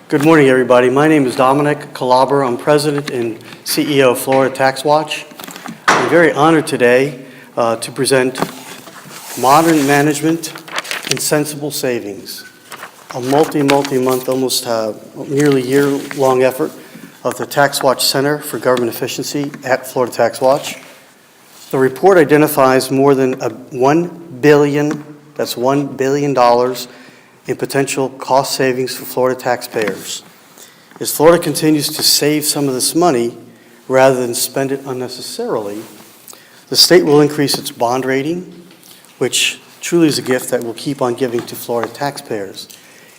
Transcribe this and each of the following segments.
Good morning, everybody. My name is Dominic Calabro. I'm President and CEO of Florida Tax Watch. I'm very honored today to present Modern Management and Sensible Savings, a multi-month, almost nearly year-long effort of the Tax Watch Center for Government Efficiency at Florida Tax Watch. The report identifies more than $1 billion, that's $1 billion in potential cost savings for Florida taxpayers. As Florida continues to save some of this money rather than spend it unnecessarily, the state will increase its bond rating, which truly is a gift that we'll keep on giving to Florida taxpayers.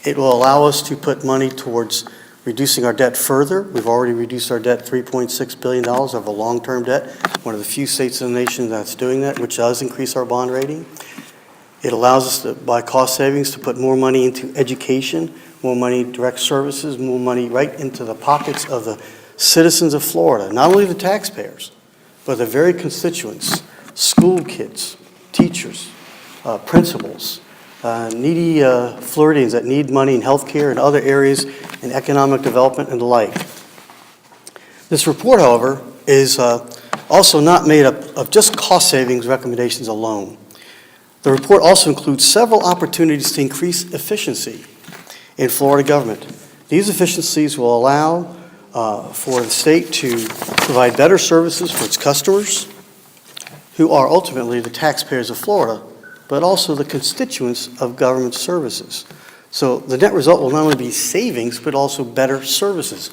It will allow us to put money towards reducing our debt further. We've already reduced our debt $3.6 billion of a long-term debt, one of the few states in the nation that's doing that, which does increase our bond rating. It allows us to, by cost savings, to put more money into education, more money in direct services, more money right into the pockets of the citizens of Florida, not only the taxpayers, but the very constituents, school kids, teachers, principals, needy Floridians that need money in healthcare and other areas in economic development and the like. This report, however, is also not made up of just cost savings recommendations alone. The report also includes several opportunities to increase efficiency in Florida government. These efficiencies will allow for the state to provide better services for its customers, who are ultimately the taxpayers of Florida, but also the constituents of government services. So the net result will not only be savings, but also better services.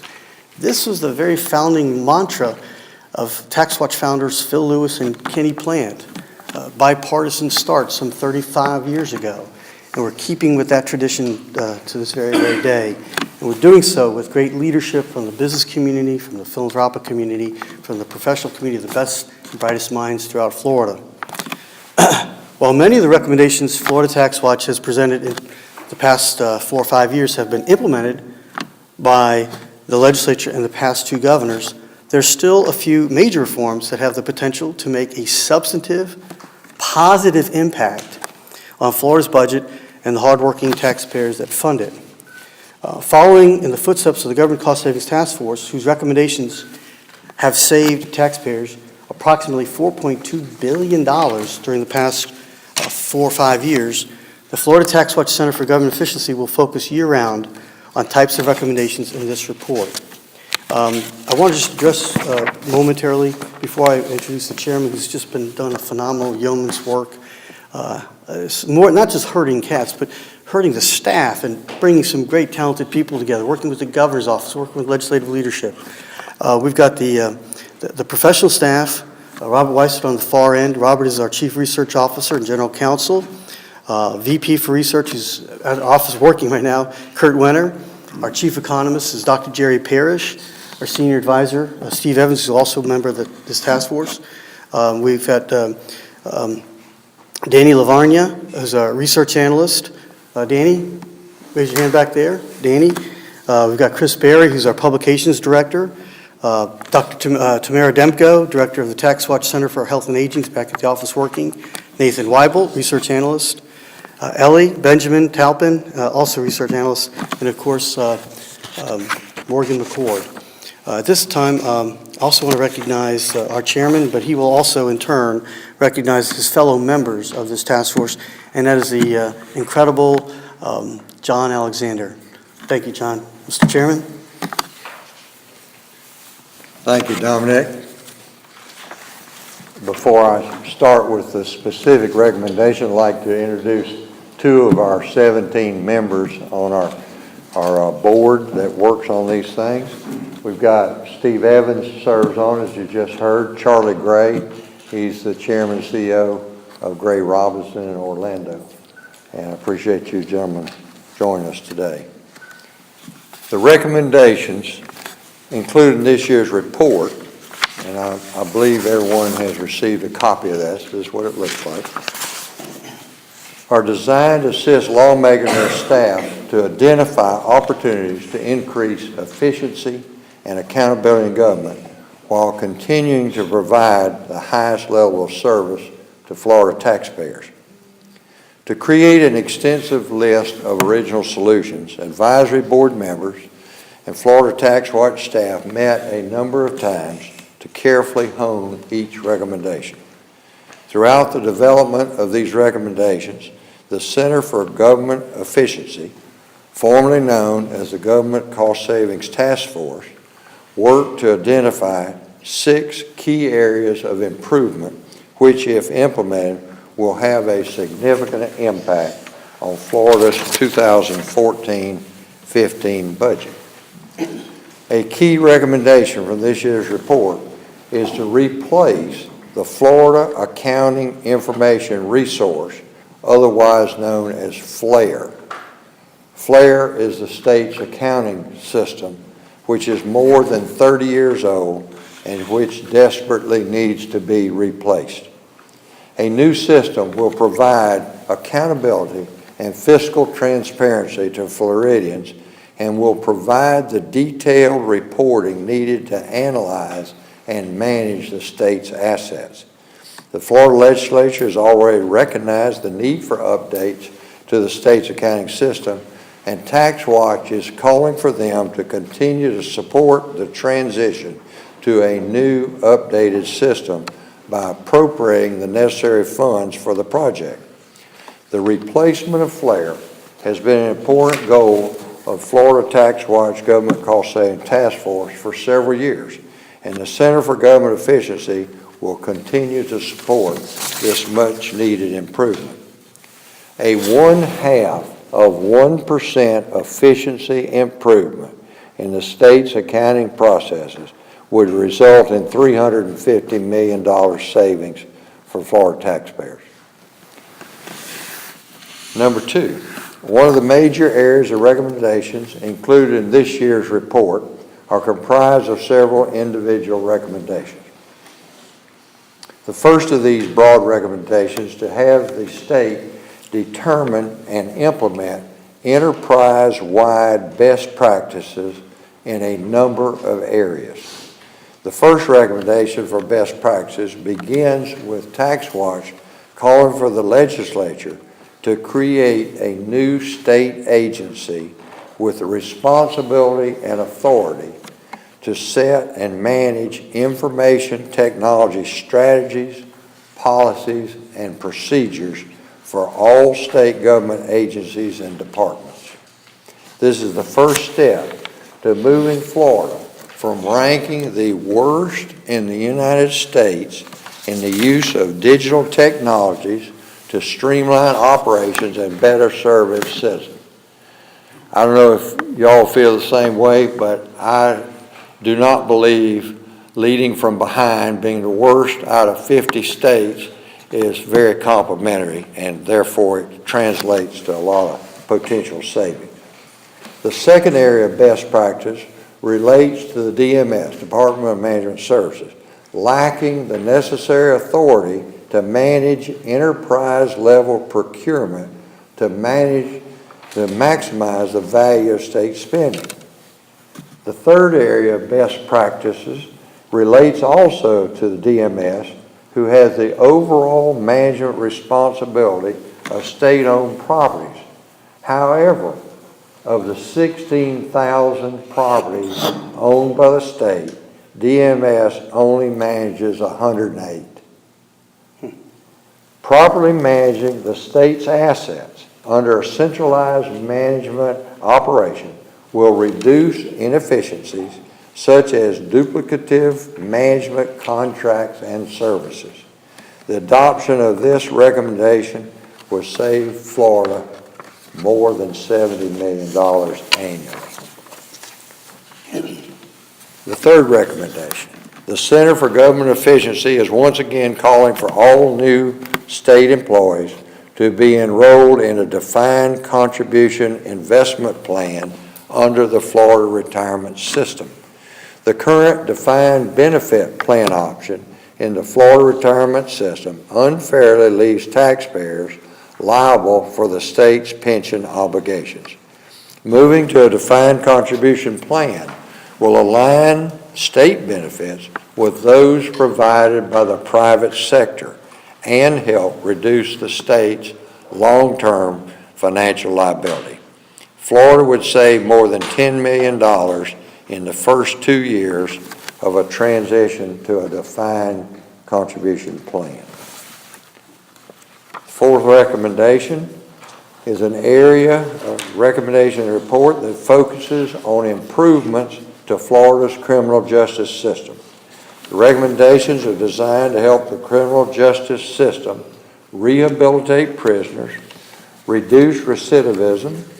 This was the very founding mantra of Tax Watch founders Phil Lewis and Kenny Plant. Bipartisan start some 35 years ago. And we're keeping with that tradition to this very day. And we're doing so with great leadership from the business community, from the philanthropic community, from the professional community, the best and brightest minds throughout Florida. While many of the recommendations Florida Tax Watch has presented in the past 4 or 5 years have been implemented by the legislature and the past 2 governors, there's still a few major reforms that have the potential to make a substantive, positive impact on Florida's budget and the hardworking taxpayers that fund it. Following in the footsteps of the Government Cost Savings Task Force, whose recommendations have saved taxpayers approximately $4.2 billion during the past 4 or 5 years, the Florida Tax Watch Center for Government Efficiency will focus year-round on types of recommendations in this report. I want to just address momentarily, before I introduce the chairman, who's just done a phenomenal yeoman's work. It's more, not just herding cats, but herding the staff and bringing some great talented people together, working with the governor's office, working with legislative leadership. We've got the professional staff, Robert Weissert on the far end. Robert is our Chief Research Officer and General Counsel. VP for Research, who's at the office working right now, Kurt Wenner. Our Chief Economist is Dr. Jerry Parrish. Our Senior Advisor, Steve Evans, who's also a member of this task force. We've got Danny Lavarnia, who's our Research Analyst. Danny, raise your hand back there. Danny. We've got Chris Berry, who's our Publications Director. Dr. Tamara Demko, Director of the Tax Watch Center for Health and Aging, is back at the office working. Nathan Weibel, Research Analyst. Ellie Benjamin Talpin, also Research Analyst. And of course, Morgan McCord. At this time, I also want to recognize our chairman, but he will also in turn recognize his fellow members of this task force, and that is the incredible John Alexander. Thank you, John. Mr. Chairman. Thank you, Dominic. Before I start with the specific recommendation, I'd like to introduce 2 of our 17 members on our board that works on these things. We've got Steve Evans serves on, as you just heard. Charlie Gray, he's the chairman and CEO of Gray Robinson in Orlando. And I appreciate you gentlemen joining us today. The recommendations included in this year's report, and I believe everyone has received a copy of that. This is what it looks like. Are designed to assist lawmakers and their staff to identify opportunities to increase efficiency and accountability in government while continuing to provide the highest level of service to Florida taxpayers. To create an extensive list of original solutions, advisory board members and Florida Tax Watch staff met a number of times to carefully hone each recommendation. Throughout the development of these recommendations, the Center for Government Efficiency, formerly known as the Government Cost Savings Task Force, worked to identify 6 key areas of improvement which, if implemented, will have a significant impact on Florida's 2014-15 budget. A key recommendation from this year's report is to replace the Florida Accounting Information Resource, otherwise known as FLAIR. FLAIR is the state's accounting system, which is more than 30 years old and which desperately needs to be replaced. A new system will provide accountability and fiscal transparency to Floridians and will provide the detailed reporting needed to analyze and manage the state's assets. The Florida legislature has already recognized the need for updates to the state's accounting system, and Tax Watch is calling for them to continue to support the transition to a new updated system by appropriating the necessary funds for the project. The replacement of FLAIR has been an important goal of Florida Tax Watch Government Cost Saving Task Force for several years, and the Center for Government Efficiency will continue to support this much-needed improvement. A 0.5% efficiency improvement in the state's accounting processes would result in $350 million savings for Florida taxpayers. Number 2, one of the major areas of recommendations included in this year's report are comprised of several individual recommendations. The first of these broad recommendations is to have the state determine and implement enterprise-wide best practices in a number of areas. The first recommendation for best practices begins with Tax Watch calling for the legislature to create a new state agency with the responsibility and authority to set and manage information technology strategies, policies, and procedures for all state government agencies and departments. This is the first step to moving Florida from ranking the worst in the United States in the use of digital technologies to streamline operations and better serve its citizens. I don't know if y'all feel the same way, but I do not believe leading from behind, being the worst out of 50 states, is very complimentary, and therefore it translates to a lot of potential savings. The second area of best practice relates to the DMS, Department of Management Services, lacking the necessary authority to manage enterprise-level procurement to maximize the value of state spending. The third area of best practices relates also to the DMS, who has the overall management responsibility of state-owned properties. However, of the 16,000 properties owned by the state, DMS only manages 108. Properly managing the state's assets under a centralized management operation will reduce inefficiencies such as duplicative management contracts and services. The adoption of this recommendation will save Florida more than $70 million annually. The third recommendation, the Center for Government Efficiency is once again calling for all new state employees to be enrolled in a defined contribution investment plan under the Florida retirement system. The current defined benefit plan option in the Florida retirement system unfairly leaves taxpayers liable for the state's pension obligations. Moving to a defined contribution plan will align state benefits with those provided by the private sector and help reduce the state's long-term financial liability. Florida would save more than $10 million in the first 2 years of a transition to a defined contribution plan. Fourth recommendation is an area of recommendation report that focuses on improvements to Florida's criminal justice system. The recommendations are designed to help the criminal justice system rehabilitate prisoners, reduce recidivism,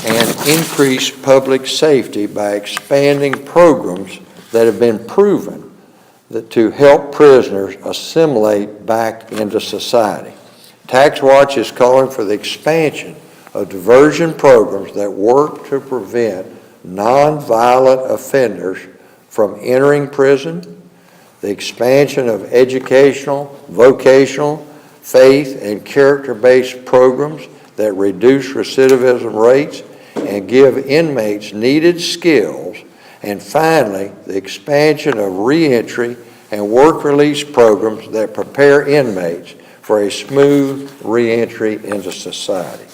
and increase public safety by expanding programs that have been proven to help prisoners assimilate back into society. Tax Watch is calling for the expansion of diversion programs that work to prevent nonviolent offenders from entering prison, the expansion of educational, vocational, faith, and character-based programs that reduce recidivism rates and give inmates needed skills, and finally, the expansion of reentry and work release programs that prepare inmates for a smooth reentry into society.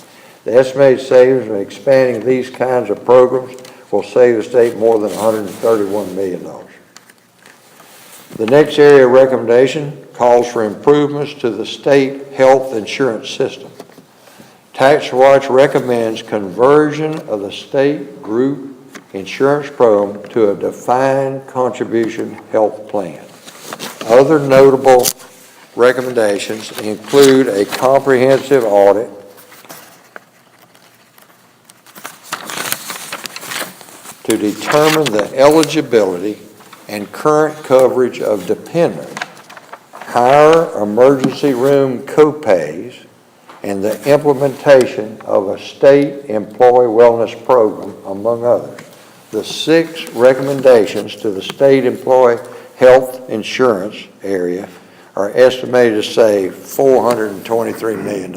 The estimated savings of expanding these kinds of programs will save the state more than $131 million. The next area of recommendation calls for improvements to the state health insurance system. Tax Watch recommends conversion of the state group insurance program to a defined contribution health plan. Other notable recommendations include a comprehensive audit to determine the eligibility and current coverage of dependents, higher emergency room co-pays, and the implementation of a state employee wellness program, among others. The 6 recommendations to the state employee health insurance area are estimated to save $423 million.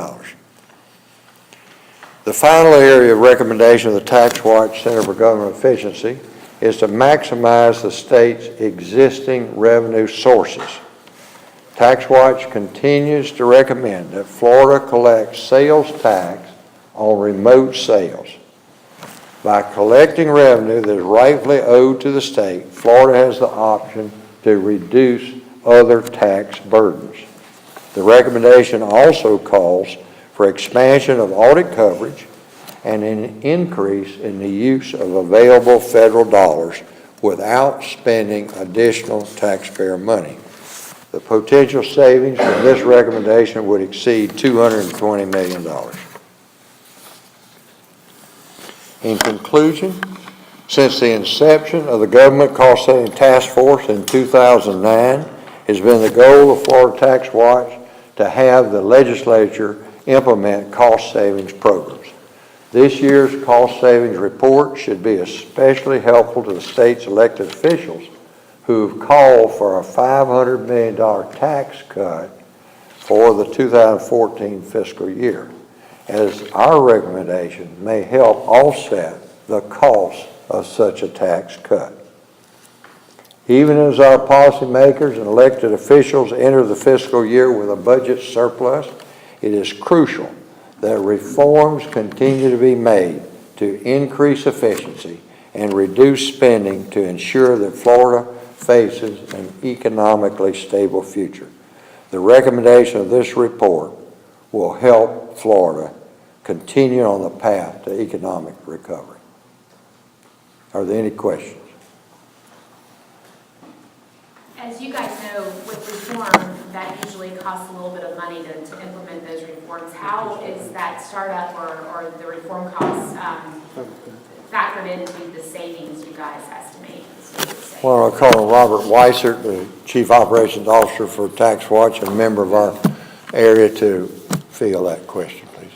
The final area of recommendation of the Tax Watch Center for Government Efficiency is to maximize the state's existing revenue sources. Tax Watch continues to recommend that Florida collect sales tax on remote sales. By collecting revenue that is rightfully owed to the state, Florida has the option to reduce other tax burdens. The recommendation also calls for expansion of audit coverage and an increase in the use of available federal dollars without spending additional taxpayer money. The potential savings from this recommendation would exceed $220 million. In conclusion, since the inception of the Government Cost Saving Task Force in 2009, it has been the goal of Florida Tax Watch to have the legislature implement cost savings programs. This year's cost savings report should be especially helpful to the state's elected officials who have called for a $500 million tax cut for the 2014 fiscal year, as our recommendation may help offset the cost of such a tax cut. Even as our policymakers and elected officials enter the fiscal year with a budget surplus, it is crucial that reforms continue to be made to increase efficiency and reduce spending to ensure that Florida faces an economically stable future. The recommendation of this report will help Florida continue on the path to economic recovery. Are there any questions? As you guys know, with reform, that usually costs a little bit of money to implement those reforms. How is that startup or the reform costs factored into the savings you guys estimate? Well, I'll call on Robert Weissert, the Chief Operations Officer for Tax Watch and a member of our area, to field that question, please.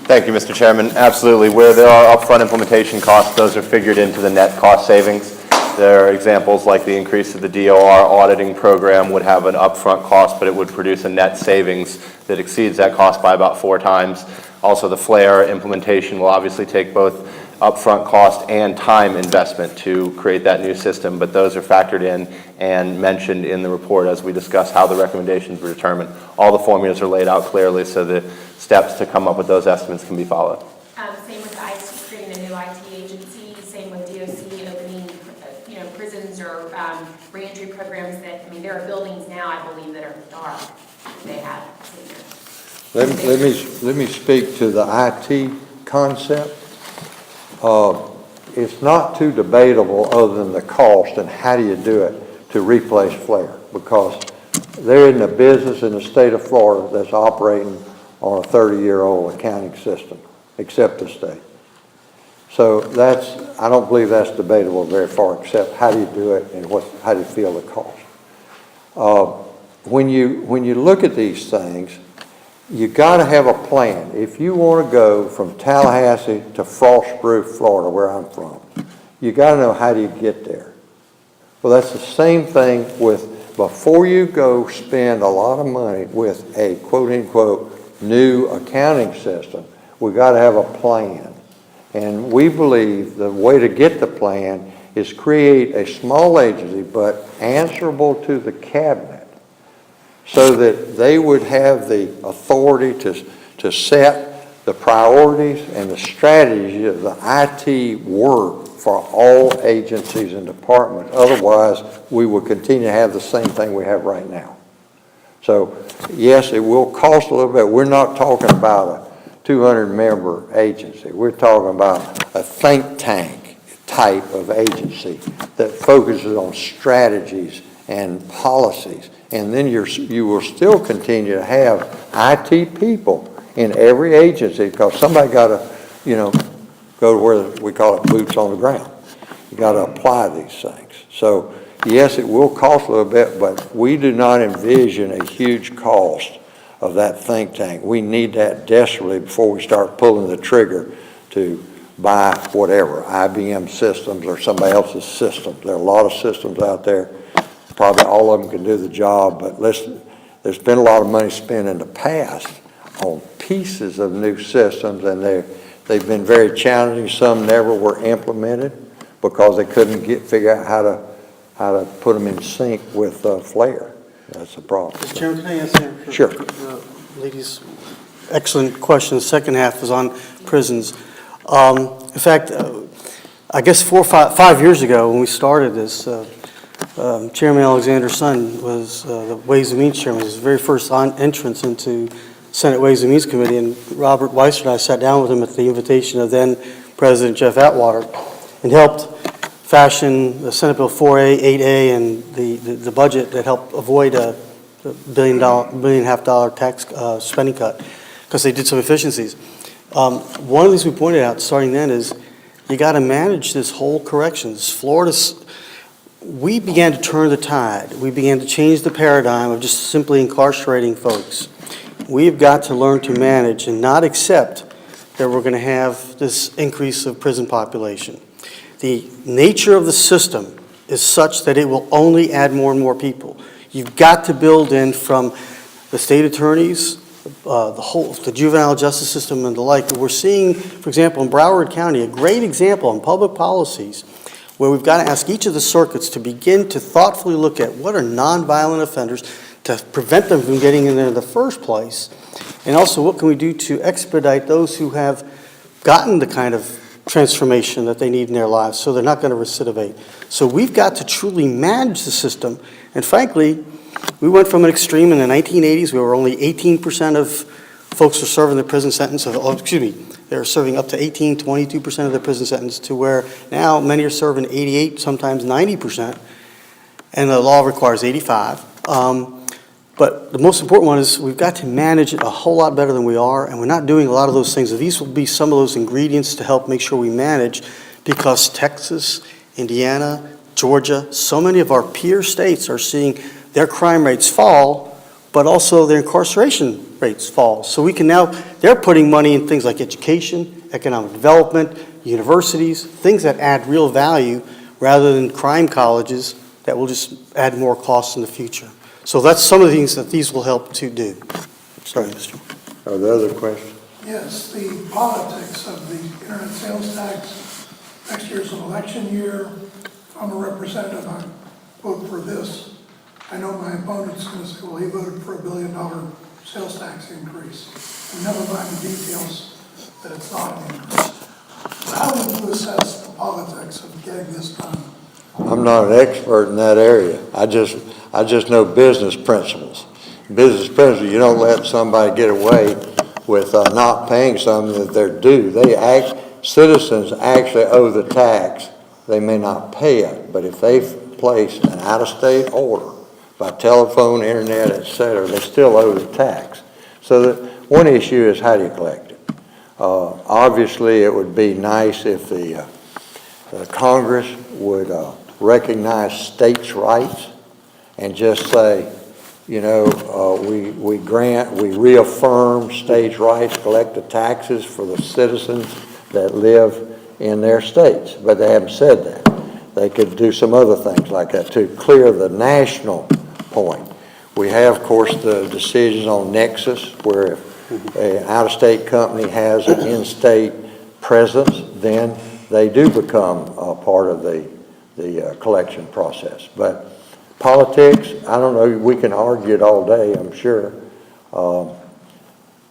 Thank you, Mr. Chairman. Absolutely. Where there are upfront implementation costs, those are figured into the net cost savings. There are examples like the increase of the DOR auditing program would have an upfront cost, but it would produce a net savings that exceeds that cost by about 4 times. Also, the FLAIR implementation will obviously take both upfront cost and time investment to create that new system, but those are factored in and mentioned in the report as we discuss how the recommendations were determined. All the formulas are laid out clearly so the steps to come up with those estimates can be followed. Same with the IT, creating a new IT agency, same with DOC reentry programs that, I mean, there are buildings now, I believe, that are dark, that they have seniors. Let me speak to the IT concept. It's not too debatable other than the cost and how do you do it to replace flare, because there isn't a business in the state of Florida that's operating on a 30-year-old accounting system, except the state. So I don't believe that's debatable very far, except how do you do it and how do you feel the cost. When you look at these things, you got to have a plan. If you want to go from Tallahassee to Frostproof, Florida, where I'm from, you got to know how do you get there. Well, that's the same thing with, before you go spend a lot of money with a quote-unquote new accounting system, we got to have a plan. And we believe the way to get the plan is create a small agency, but answerable to the cabinet, so that they would have the authority to set the priorities and the strategy of the IT work for all agencies and departments. Otherwise, we will continue to have the same thing we have right now. So, yes, it will cost a little bit. We're not talking about a 200-member agency. We're talking about a think tank type of agency that focuses on strategies and policies. And then you will still continue to have IT people in every agency, because somebody got to, go to where we call it boots on the ground. You got to apply these things. So yes, it will cost a little bit, but we do not envision a huge cost of that think tank. We need that desperately before we start pulling the trigger to buy whatever, IBM systems or somebody else's systems. There are a lot of systems out there. Probably all of them can do the job, but listen, there's been a lot of money spent in the past on pieces of new systems, and they've been very challenging. Some never were implemented because they couldn't figure out how to put them in sync with FLAIR. That's the problem. Mr. Chairman, can I answer? Sure. Ladies, excellent question. The second half was on prisons. In fact, I guess 5 years ago when we started this, Chairman Alexander's son was the Ways and Means Chairman. His very first entrance into Senate Ways and Means Committee, and Robert Weiser and I sat down with him at the invitation of then President Jeff Atwater and helped fashion the Senate Bill 4A, 8A, and the budget that helped avoid a $1.5 billion tax spending cut, because they did some efficiencies. One of the things we pointed out starting then is you got to manage this whole corrections. We began to turn the tide. We began to change the paradigm of just simply incarcerating folks. We've got to learn to manage and not accept that we're going to have this increase of prison population. The nature of the system is such that it will only add more and more people. You've got to build in from the state attorneys, the juvenile justice system and the like. We're seeing, for example, in Broward County, a great example on public policies where we've got to ask each of the circuits to begin to thoughtfully look at what are nonviolent offenders to prevent them from getting in there in the first place, and also what can we do to expedite those who have gotten the kind of transformation that they need in their lives so they're not going to recidivate. So we've got to truly manage the system, and frankly, we went from an extreme in the 1980s where only 18% of folks were serving the prison sentence, they were serving up to 22% of their prison sentence, to where now many are serving 88, sometimes 90%, and the law requires 85. But the most important one is we've got to manage it a whole lot better than we are, and we're not doing a lot of those things. So these will be some of those ingredients to help make sure we manage, because Texas, Indiana, Georgia, so many of our peer states are seeing their crime rates fall, but also their incarceration rates fall. So we can now, they're putting money in things like education, economic development, universities, things that add real value rather than crime colleges that will just add more costs in the future. So that's some of the things that these will help to do. Sorry, Mr. Are there other questions? Yes, the politics of the internet sales tax. Next year's an election year. If I'm a representative, I vote for this. I know my opponent's going to say, well, he voted for $1 billion sales tax increase. And never mind the details that it's not an increase. How would you assess the politics of getting this done I'm not an expert in that area. I just know business principles. Business principles, you don't let somebody get away with not paying something that they're due. Citizens actually owe the tax. They may not pay it, but if they've placed an out-of-state order by telephone, internet, et cetera, they still owe the tax. So one issue is how do you collect it? Obviously, it would be nice if the Congress would recognize states' rights and just say, you know, we reaffirm states' rights, collect the taxes for the citizens that live in their states, but they haven't said that. They could do some other things like that to clear the national point. We have, of course, the decisions on Nexus, where if an out-of-state company has an in-state presence, then they do become a part of the collection process. But politics, I don't know, we can argue it all day, I'm sure.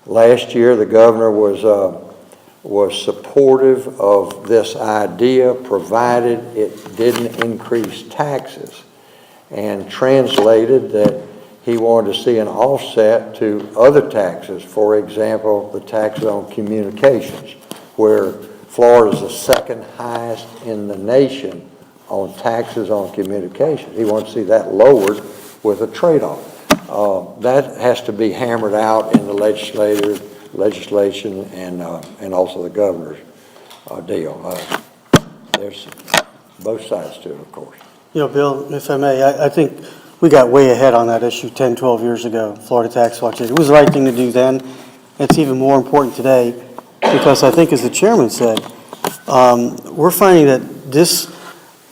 Last year, the governor was supportive of this idea, provided it didn't increase taxes, and translated that he wanted to see an offset to other taxes. For example, the taxes on communications, where Florida is the second highest in the nation on taxes on communications. He wants to see that lowered with a trade-off. That has to be hammered out in the legislation and also the governor's deal. There's both sides to it, of course. You know, Bill, if I may, I think we got way ahead on that issue 10, 12 years ago, Florida Tax Watch. It was the right thing to do then. It's even more important today because I think, as the chairman said, we're finding that this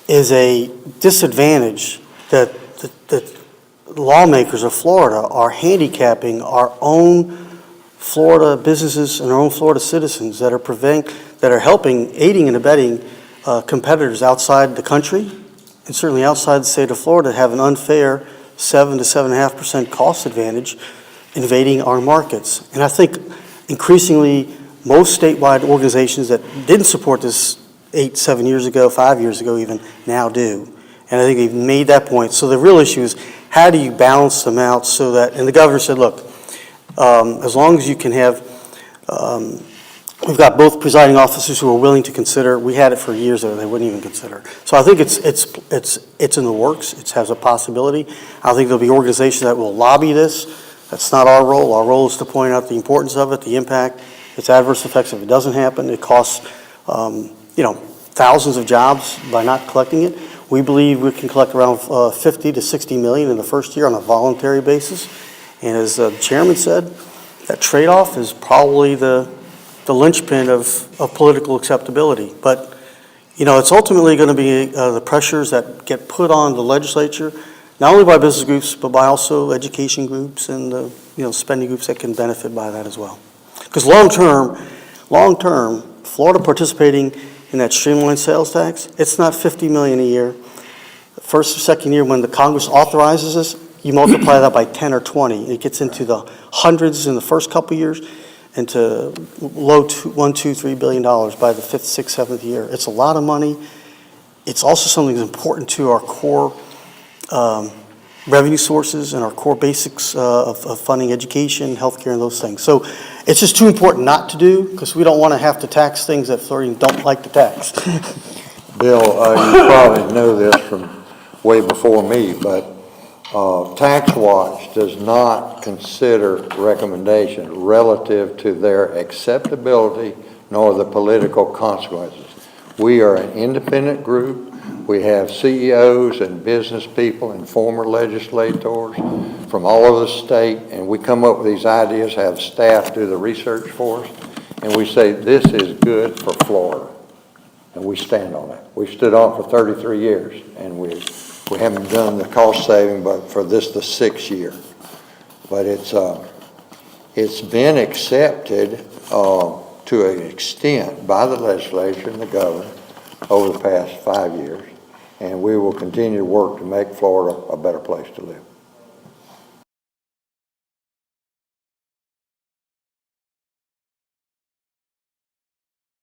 is a disadvantage that the lawmakers of Florida are handicapping our own Florida businesses and our own Florida citizens that are helping, aiding and abetting competitors outside the country and certainly outside the state of Florida have an unfair 7 to 7.5% cost advantage invading our markets. And I think increasingly most statewide organizations that didn't support this 8, 7 years ago, 5 years ago even, now do. And I think they've made that point. So the real issue is how do you balance them out so that, and the governor said, look, as long as you can have, we've got both presiding officers who are willing to consider. We had it for years that they wouldn't even consider. So I think it's in the works. It has a possibility. I think there'll be organizations that will lobby this. That's not our role. Our role is to point out the importance of it, the impact, its adverse effects if it doesn't happen. It costs, thousands of jobs by not collecting it. We believe we can collect around 50 to 60 million in the first year on a voluntary basis. And as the chairman said, that trade-off is probably the linchpin of political acceptability. But, it's ultimately going to be the pressures that get put on the legislature, not only by business groups, but by also education groups and spending groups that can benefit by that as well. Because long term, Florida participating in that streamlined sales tax, it's not 50 million a year. The first or second year when the Congress authorizes this, you multiply that by 10 or 20. It gets into the hundreds in the first couple of years and to low $1, $2, $3 billion by the 5th, 6th, 7th year. It's a lot of money. It's also something that's important to our core revenue sources and our core basics of funding education, healthcare, and those things. So it's just too important not to do because we don't want to have to tax things that Floridians don't like to tax. Bill, you probably know this from way before me, but Tax Watch does not consider recommendations relative to their acceptability nor the political consequences. We are an independent group. We have CEOs and business people and former legislators from all over the state, and we come up with these ideas, have staff do the research for us, and we say this is good for Florida, and we stand on that. We've stood on it for 33 years, and we haven't done the cost saving, but for this, the 6th year. But it's been accepted to an extent by the legislature and the governor over the past 5 years, and we will continue to work to make Florida a better place to live.